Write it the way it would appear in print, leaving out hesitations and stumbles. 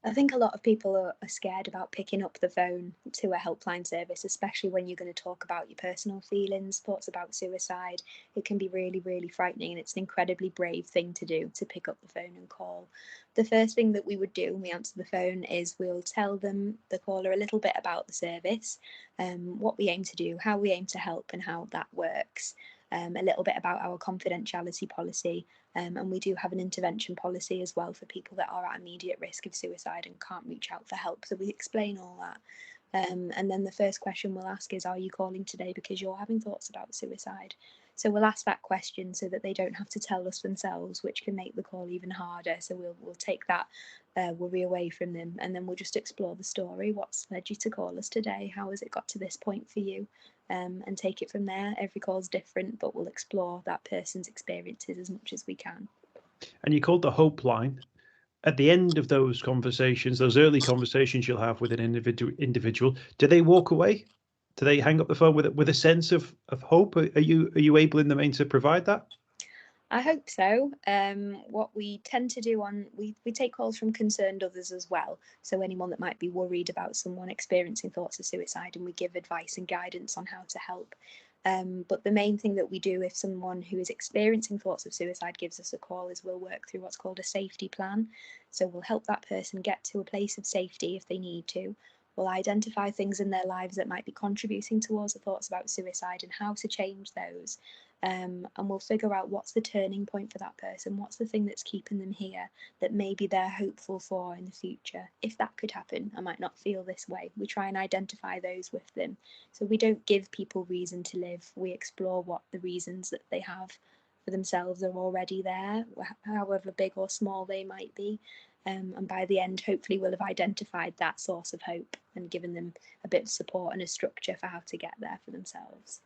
I think a lot of people are scared about picking up the phone to a helpline service, especially when you're going to talk about your personal feelings, thoughts about suicide. It can be really, really frightening, and it's an incredibly brave thing to do, to pick up the phone and call. The first thing that we would do when we answer the phone is we'll tell them, the caller, a little bit about the service, what we aim to do, how we aim to help, and how that works. A little bit about our confidentiality policy, and we do have an intervention policy as well for people that are at immediate risk of suicide and can't reach out for help. So we explain all that. And then the first question we'll ask is, are you calling today because you're having thoughts about suicide? So we'll ask that question so that they don't have to tell us themselves, which can make the call even harder. So we'll take that worry away from them, and then we'll just explore the story. What's led you to call us today? How has it got to this point for you? And take it from there. Every call is different, but we'll explore that person's experiences as much as we can. And you called the Hopeline. At the end of those conversations, those early conversations you'll have with an individual, do they walk away? Do they hang up the phone with a sense of hope? Are you able in the main to provide that? I hope so. What we tend to do we take calls from concerned others as well. So anyone that might be worried about someone experiencing thoughts of suicide, and we give advice and guidance on how to help. But the main thing that we do if someone who is experiencing thoughts of suicide gives us a call is we'll work through what's called a safety plan. So we'll help that person get to a place of safety if they need to. We'll identify things in their lives that might be contributing towards the thoughts about suicide and how to change those. And we'll figure out what's the turning point for that person, what's the thing that's keeping them here that maybe they're hopeful for in the future. If that could happen, I might not feel this way. We try and identify those with them. So we don't give people reason to live, we explore what the reasons that they have for themselves are already there, however big or small they might be. And by the end, hopefully we'll have identified that source of hope and given them a bit of support and a structure for how to get there for themselves.